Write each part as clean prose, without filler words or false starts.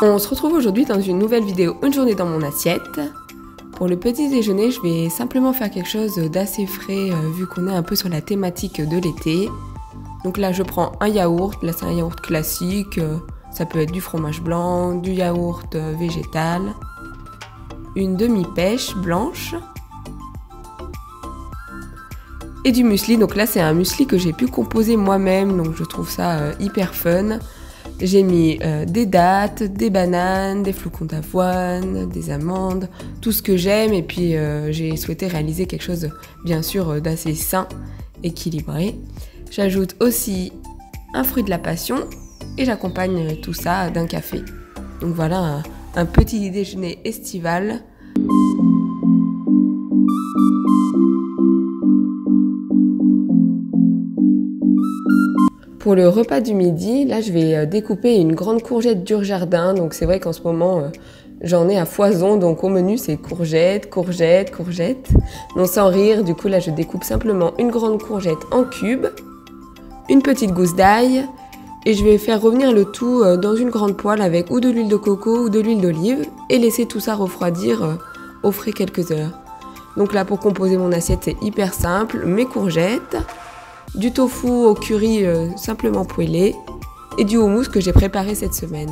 On se retrouve aujourd'hui dans une nouvelle vidéo, une journée dans mon assiette. Pour le petit déjeuner, je vais simplement faire quelque chose d'assez frais vu qu'on est un peu sur la thématique de l'été. Donc là je prends un yaourt, là c'est un yaourt classique, ça peut être du fromage blanc, du yaourt végétal, une demi-pêche blanche et du muesli. Donc là c'est un muesli que j'ai pu composer moi-même, donc je trouve ça hyper fun. J'ai mis des dattes, des bananes, des flocons d'avoine, des amandes, tout ce que j'aime, et puis j'ai souhaité réaliser quelque chose bien sûr d'assez sain, équilibré. J'ajoute aussi un fruit de la passion et j'accompagne tout ça d'un café. Donc voilà un petit déjeuner estival. Pour le repas du midi, là je vais découper une grande courgette Durjardin. Donc c'est vrai qu'en ce moment j'en ai à foison, donc au menu c'est courgette, courgette, courgette. Non, sans rire, du coup là je découpe simplement une grande courgette en cubes, une petite gousse d'ail, et je vais faire revenir le tout dans une grande poêle avec ou de l'huile de coco ou de l'huile d'olive et laisser tout ça refroidir au frais quelques heures. Donc là pour composer mon assiette c'est hyper simple, mes courgettes, du tofu au curry simplement poêlé et du houmous que j'ai préparé cette semaine.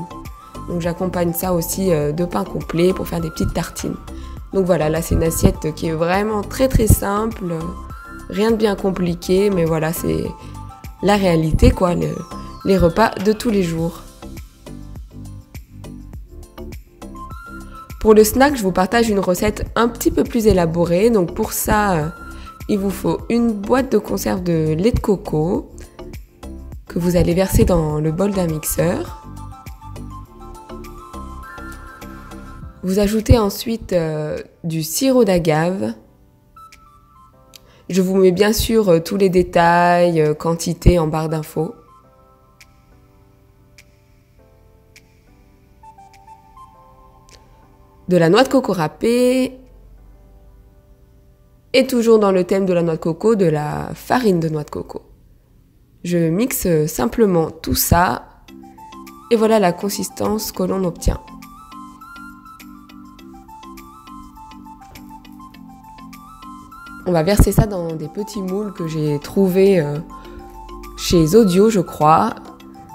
Donc j'accompagne ça aussi de pain complet pour faire des petites tartines. Donc voilà, là c'est une assiette qui est vraiment très très simple, rien de bien compliqué, mais voilà, c'est la réalité quoi, les repas de tous les jours. Pour le snack, je vous partage une recette un petit peu plus élaborée. Donc pour ça, il vous faut une boîte de conserve de lait de coco que vous allez verser dans le bol d'un mixeur. Vous ajoutez ensuite du sirop d'agave. Je vous mets bien sûr tous les détails, quantité en barre d'infos. De la noix de coco râpée. Et toujours dans le thème de la noix de coco, de la farine de noix de coco. Je mixe simplement tout ça. Et voilà la consistance que l'on obtient. On va verser ça dans des petits moules que j'ai trouvés chez Zodio, je crois.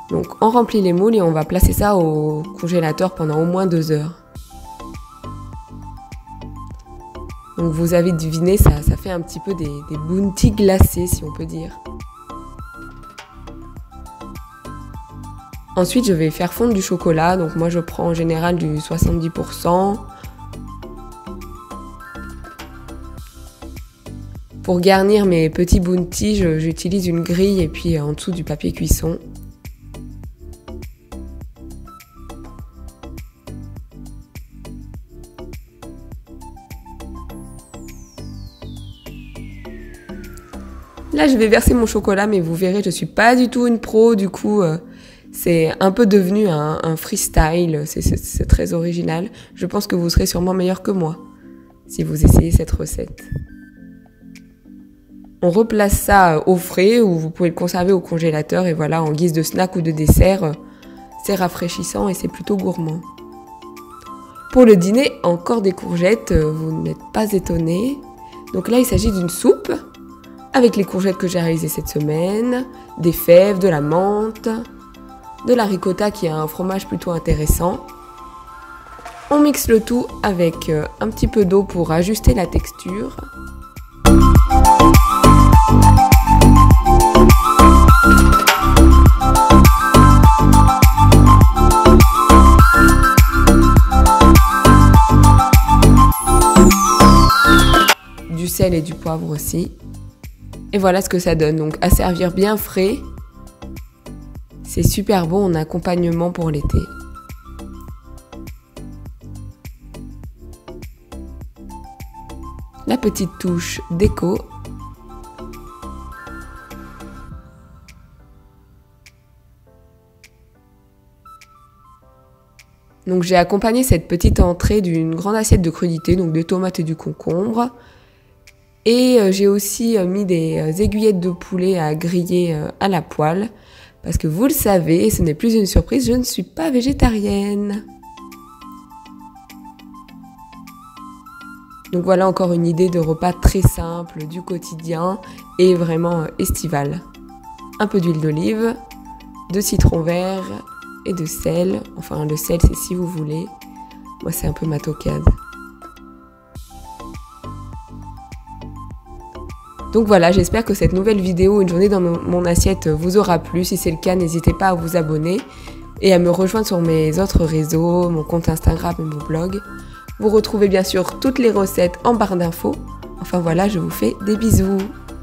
Donc on remplit les moules et on va placer ça au congélateur pendant au moins 2 heures. Donc vous avez deviné, ça fait un petit peu des bounties glacés si on peut dire. Ensuite je vais faire fondre du chocolat, donc moi je prends en général du 70%. Pour garnir mes petits bounties, j'utilise une grille et puis en dessous du papier cuisson. Là, je vais verser mon chocolat, mais vous verrez, je suis pas du tout une pro, du coup, c'est un peu devenu un freestyle, c'est très original. Je pense que vous serez sûrement meilleur que moi si vous essayez cette recette. On replace ça au frais ou vous pouvez le conserver au congélateur et voilà, en guise de snack ou de dessert, c'est rafraîchissant et c'est plutôt gourmand. Pour le dîner, encore des courgettes, vous n'êtes pas étonnés. Donc là, il s'agit d'une soupe avec les courgettes que j'ai réalisées cette semaine, des fèves, de la menthe, de la ricotta qui a un fromage plutôt intéressant. On mixe le tout avec un petit peu d'eau pour ajuster la texture. Du sel et du poivre aussi. Et voilà ce que ça donne. Donc à servir bien frais. C'est super bon en accompagnement pour l'été. La petite touche déco. Donc j'ai accompagné cette petite entrée d'une grande assiette de crudités, donc des tomates et du concombre. Et j'ai aussi mis des aiguillettes de poulet à griller à la poêle. Parce que vous le savez, ce n'est plus une surprise, je ne suis pas végétarienne. Donc voilà encore une idée de repas très simple, du quotidien et vraiment estival. Un peu d'huile d'olive, de citron vert et de sel. Enfin le sel c'est si vous voulez. Moi c'est un peu ma toquade. Donc voilà, j'espère que cette nouvelle vidéo, une journée dans mon assiette, vous aura plu. Si c'est le cas, n'hésitez pas à vous abonner et à me rejoindre sur mes autres réseaux, mon compte Instagram et mon blog. Vous retrouvez bien sûr toutes les recettes en barre d'infos. Enfin voilà, je vous fais des bisous.